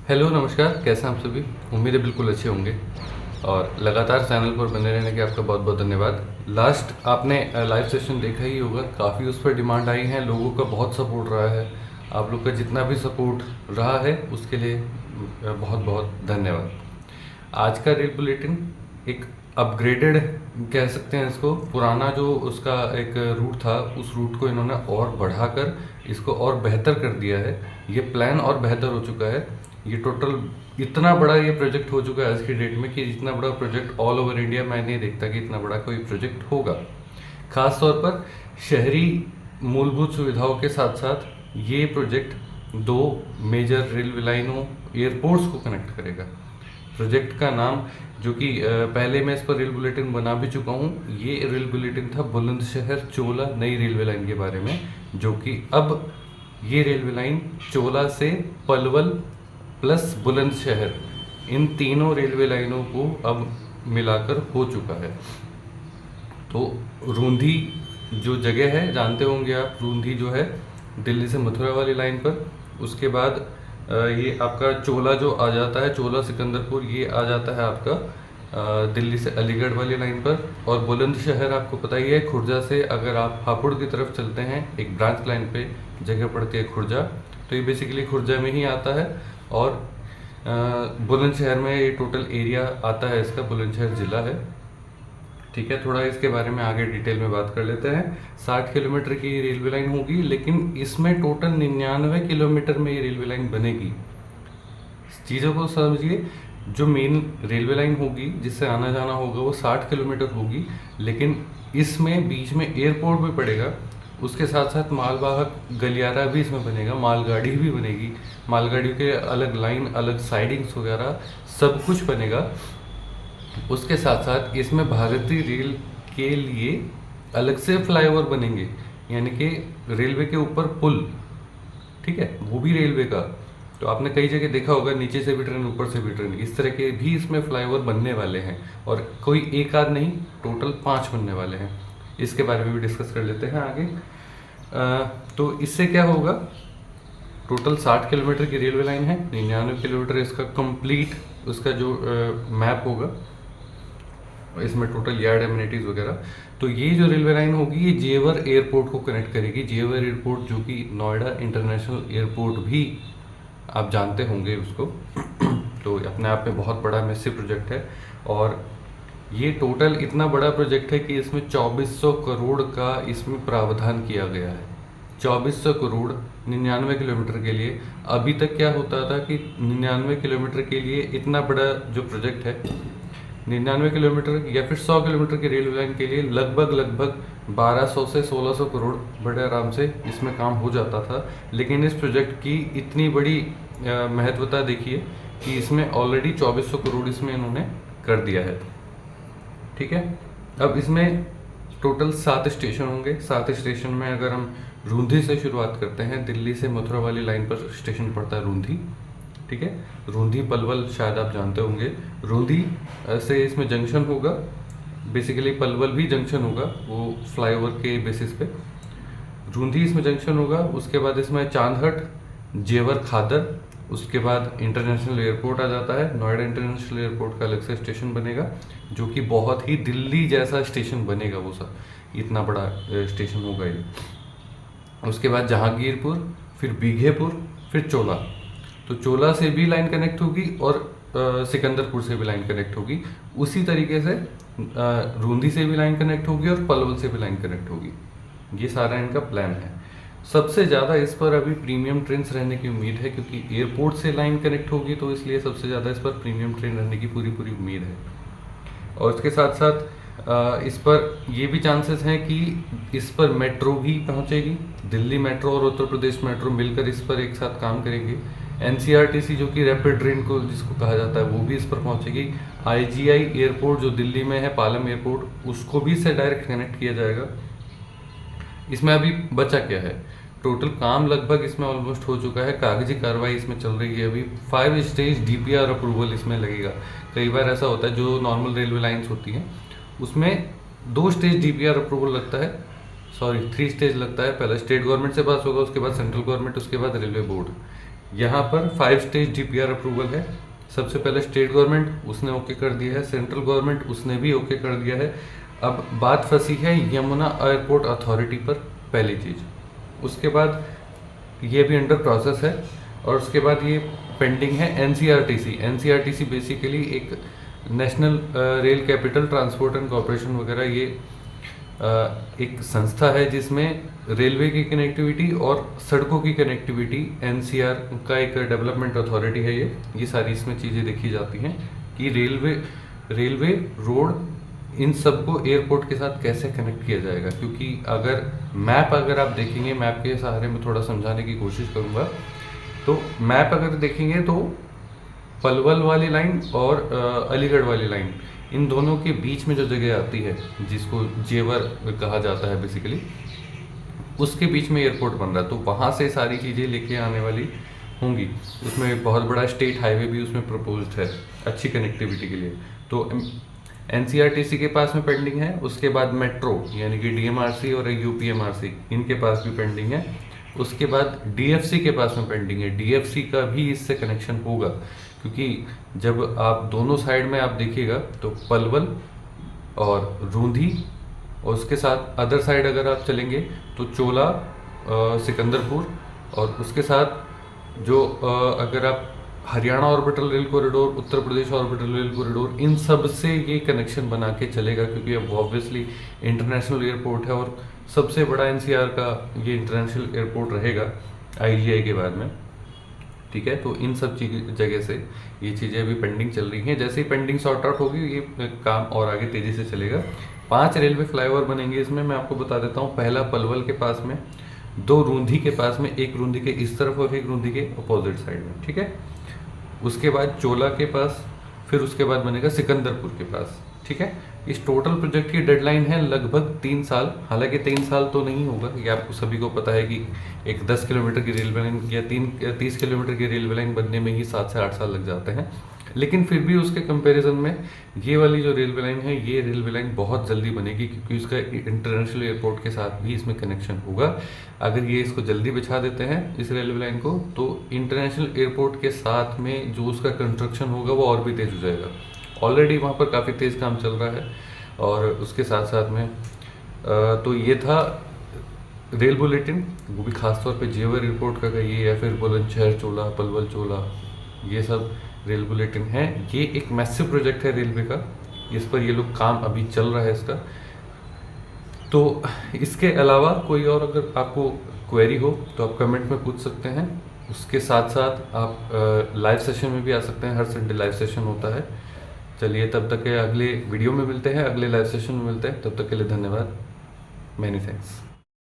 Hello नमस्कार, कैसे हैं आप सभी। उम्मीद है बिल्कुल अच्छे होंगे और लगातार चैनल पर बने रहने के आपका बहुत बहुत धन्यवाद। लास्ट आपने लाइव सेशन देखा ही होगा, काफ़ी उस पर डिमांड आई है, लोगों का बहुत सपोर्ट रहा है। आप लोग का जितना भी सपोर्ट रहा है उसके लिए बहुत बहुत धन्यवाद। आज का रील बुलेटिन एक अपग्रेडेड कह सकते हैं इसको। पुराना जो उसका एक रूट था उस रूट को इन्होंने और बढ़ाकर इसको और बेहतर कर दिया है। ये प्लान और बेहतर हो चुका है। ये टोटल इतना बड़ा ये प्रोजेक्ट हो चुका है आज की डेट में कि इतना बड़ा प्रोजेक्ट ऑल ओवर इंडिया मैं नहीं देखता कि इतना बड़ा कोई प्रोजेक्ट होगा। खास तौर पर शहरी मूलभूत सुविधाओं के साथ साथ ये प्रोजेक्ट दो मेजर रेलवे लाइनों एयरपोर्ट्स को कनेक्ट करेगा। प्रोजेक्ट का नाम जो कि पहले मैं इस पर रेल बुलेटिन बना भी चुका हूँ, ये रेल बुलेटिन था बुलंदशहर चोला नई रेलवे लाइन के बारे में, जो कि अब ये रेलवे लाइन चोला से पलवल प्लस बुलंदशहर इन तीनों रेलवे लाइनों को अब मिलाकर हो चुका है। तो रूंधी जो जगह है जानते होंगे आप, रूंधी जो है दिल्ली से मथुरा वाली लाइन पर, उसके बाद ये आपका चोला जो आ जाता है, चोला सिकंदरपुर, ये आ जाता है आपका दिल्ली से अलीगढ़ वाली लाइन पर। और बुलंदशहर आपको पता ही है, खुर्जा से अगर आप हापुड़ की तरफ चलते हैं एक ब्रांच लाइन पे जगह पड़ती है खुर्जा, तो ये बेसिकली खुर्जा में ही आता है। और बुलंदशहर में ये टोटल एरिया आता है इसका, बुलंदशहर ज़िला है। ठीक है, थोड़ा इसके बारे में आगे डिटेल में बात कर लेते हैं। 60 किलोमीटर की रेलवे लाइन होगी, लेकिन इसमें टोटल 99 किलोमीटर में ये रेलवे लाइन बनेगी। चीज़ों को समझिए, जो मेन रेलवे लाइन होगी जिससे आना जाना होगा वो 60 किलोमीटर होगी, लेकिन इसमें बीच में एयरपोर्ट भी पड़ेगा। उसके साथ साथ मालवाहक गलियारा भी इसमें बनेगा, मालगाड़ी भी बनेगी, मालगाड़ियों के अलग लाइन, अलग साइडिंग्स वगैरह सब कुछ बनेगा। उसके साथ साथ इसमें भारतीय रेल के लिए अलग से फ्लाईओवर बनेंगे, यानी कि रेलवे के ऊपर पुल, ठीक है, वो भी रेलवे का। तो आपने कई जगह देखा होगा, नीचे से भी ट्रेन ऊपर से भी ट्रेन, इस तरह के भी इसमें फ्लाईओवर बनने वाले हैं। और कोई एक आध नहीं, टोटल 5 बनने वाले हैं। इसके बारे में भी डिस्कस कर लेते हैं आगे। तो इससे क्या होगा, टोटल 60 किलोमीटर की रेलवे लाइन है, 99 किलोमीटर इसका कंप्लीट उसका जो मैप होगा, इसमें टोटल यार्ड एमिनिटीज़ वगैरह। तो ये जो रेलवे लाइन होगी ये जेवर एयरपोर्ट को कनेक्ट करेगी। जेवर एयरपोर्ट जो कि नोएडा इंटरनेशनल एयरपोर्ट भी आप जानते होंगे उसको। तो अपने आप में बहुत बड़ा मैसिव प्रोजेक्ट है। और ये टोटल इतना बड़ा प्रोजेक्ट है कि इसमें 2400 करोड़ का इसमें प्रावधान किया गया है। 2400 करोड़ 99 किलोमीटर के लिए। अभी तक क्या होता था कि 99 किलोमीटर के लिए इतना बड़ा जो प्रोजेक्ट है, 99 किलोमीटर या फिर 100 किलोमीटर की रेलवे लाइन के लिए लगभग 1200 से 1600 करोड़ बड़े आराम से इसमें काम हो जाता था। लेकिन इस प्रोजेक्ट की इतनी बड़ी महत्वता देखिए कि इसमें ऑलरेडी 2400 करोड़ इसमें इन्होंने कर दिया है। ठीक है, अब इसमें टोटल 7 स्टेशन होंगे। 7 स्टेशन में अगर हम रूंधी से शुरुआत करते हैं, दिल्ली से मथुरा वाली लाइन पर स्टेशन पड़ता है रूंधी। ठीक है, रूंधी पलवल शायद आप जानते होंगे। रूंधी से इसमें जंक्शन होगा, बेसिकली पलवल भी जंक्शन होगा, वो फ्लाईओवर के बेसिस पे। रूंधी इसमें जंक्शन होगा। उसके बाद इसमें चांदहट, जेवर खादर, उसके बाद इंटरनेशनल एयरपोर्ट आ जाता है। नोएडा इंटरनेशनल एयरपोर्ट का अलग से स्टेशन बनेगा, जो कि बहुत ही दिल्ली जैसा स्टेशन बनेगा, वो सब इतना बड़ा स्टेशन होगा ये। उसके बाद जहांगीरपुर, फिर बीघेपुर, फिर चोला। तो चोला से भी लाइन कनेक्ट होगी और सिकंदरपुर से भी लाइन कनेक्ट होगी। उसी तरीके से रूंधी से भी लाइन कनेक्ट होगी और पलवल से भी लाइन कनेक्ट होगी। ये सारा इनका प्लान है। सबसे ज़्यादा इस पर अभी प्रीमियम ट्रेन्स रहने की उम्मीद है, क्योंकि एयरपोर्ट से लाइन कनेक्ट होगी, तो इसलिए सबसे ज़्यादा इस पर प्रीमियम ट्रेन रहने की पूरी उम्मीद है। और इसके साथ साथ इस पर ये भी चांसेस हैं कि इस पर मेट्रो भी पहुंचेगी। दिल्ली मेट्रो और उत्तर प्रदेश मेट्रो मिलकर इस पर एक साथ काम करेंगे। एनसीआरटीसी जो कि रैपिड ट्रेन को जिसको कहा जाता है, वो भी इस पर पहुंचेगी। आईजीआई एयरपोर्ट जो दिल्ली में है, पालम एयरपोर्ट, उसको भी इससे डायरेक्ट कनेक्ट किया जाएगा। इसमें अभी बचा क्या है, टोटल काम लगभग इसमें ऑलमोस्ट हो चुका है। कागजी कार्रवाई इसमें चल रही है अभी। 5 स्टेज डीपीआर अप्रूवल इसमें लगेगा। कई बार ऐसा होता है, जो नॉर्मल रेलवे लाइन्स होती हैं उसमें 2 स्टेज डीपीआर अप्रूवल लगता है, 3 स्टेज लगता है। पहले स्टेट गवर्नमेंट से पास होगा, उसके बाद सेंट्रल गवर्नमेंट, उसके बाद रेलवे बोर्ड। यहाँ पर 5 स्टेज DPR अप्रूवल है। सबसे पहले स्टेट गवर्नमेंट उसने ओके कर दिया है, सेंट्रल गवर्नमेंट उसने भी ओके कर दिया है। अब बात फंसी है यमुना एयरपोर्ट अथॉरिटी पर, पहली चीज़। उसके बाद ये भी अंडर प्रोसेस है, और उसके बाद ये पेंडिंग है NCRTC। NCRTC बेसिकली एक national rail capital transport and corporation वगैरह, ये एक संस्था है जिसमें रेलवे की कनेक्टिविटी और सड़कों की कनेक्टिविटी, NCR का एक डेवलपमेंट अथॉरिटी है ये सारी इसमें चीज़ें देखी जाती हैं कि रेलवे रोड इन सबको एयरपोर्ट के साथ कैसे कनेक्ट किया जाएगा। क्योंकि अगर आप देखेंगे, मैप के सहारे में थोड़ा समझाने की कोशिश करूँगा, तो मैप अगर देखेंगे तो पलवल वाली लाइन और अलीगढ़ वाली लाइन, इन दोनों के बीच में जो जगह आती है जिसको जेवर कहा जाता है बेसिकली, उसके बीच में एयरपोर्ट बन रहा है। तो वहाँ से सारी चीज़ें लेके आने वाली होंगी। उसमें एक बहुत बड़ा स्टेट हाईवे भी उसमें प्रपोज्ड है अच्छी कनेक्टिविटी के लिए। तो NCRTC के पास में पेंडिंग है। उसके बाद मेट्रो यानी कि DMRC और UPMRC इनके पास भी पेंडिंग है। उसके बाद DFC के पास में पेंडिंग है। DFC का भी इससे कनेक्शन होगा, क्योंकि जब आप दोनों साइड में आप देखिएगा तो पलवल और रूंधी, और उसके साथ अदर साइड अगर आप चलेंगे तो चोला, सिकंदरपुर, और उसके साथ जो अगर आप Haryana orbital rail corridor, Uttar Pradesh orbital rail corridor, इन सब से ये कनेक्शन बना के चलेगा। क्योंकि अब ऑब्वियसली इंटरनेशनल एयरपोर्ट है और सबसे बड़ा NCR का ये इंटरनेशनल एयरपोर्ट रहेगा IGI के बाद में, ठीक है। तो इन सब जगह से ये चीज़ें अभी पेंडिंग चल रही हैं। जैसे ही पेंडिंग सॉर्ट आउट होगी ये काम और आगे तेज़ी से चलेगा। 5 रेलवे फ्लाईओवर बनेंगे इसमें, मैं आपको बता देता हूँ। पहला पलवल के पास में, 2 रूंधी के पास में, एक रूंधी के इस तरफ और एक रूंधी के अपोजिट साइड में, ठीक है। उसके बाद चोला के पास, फिर उसके बाद बनेगा सिकंदरपुर के पास, ठीक है। इस टोटल प्रोजेक्ट की डेडलाइन है लगभग 3 साल। हालांकि 3 साल तो नहीं होगा, ये आपको सभी को पता है कि एक 10 किलोमीटर की रेलवे लाइन या 30 किलोमीटर की रेलवे लाइन बनने में ही 7 से 8 साल लग जाते हैं। लेकिन फिर भी उसके कंपैरिजन में ये वाली जो रेलवे लाइन है, ये रेलवे लाइन बहुत जल्दी बनेगी, क्योंकि इसका इंटरनेशनल एयरपोर्ट के साथ भी इसमें कनेक्शन होगा। अगर ये इसको जल्दी बिछा देते हैं इस रेलवे लाइन को, तो इंटरनेशनल एयरपोर्ट के साथ में जो उसका कंस्ट्रक्शन होगा वो और भी तेज़ हो जाएगा। ऑलरेडी वहाँ पर काफ़ी तेज़ काम चल रहा है। और उसके साथ साथ में तो ये था रेल बुलेटिन, वो भी खास तौर पे जेवर एयरपोर्ट का ये, या फिर बुलंदशहर चोला, पलवल चोला, ये सब रेल बुलेटिन है। ये एक मैसिव प्रोजेक्ट है रेलवे का, इस पर ये लोग काम अभी चल रहा है इसका। तो इसके अलावा कोई और अगर आपको क्वेरी हो तो आप कमेंट में पूछ सकते हैं। उसके साथ साथ आप लाइव सेशन में भी आ सकते हैं, हर संडे लाइव सेशन होता है। चलिए तब तक के अगले वीडियो में मिलते हैं, अगले लाइव सेशन में मिलते हैं। तब तक के लिए धन्यवाद, मैनी थैंक्स।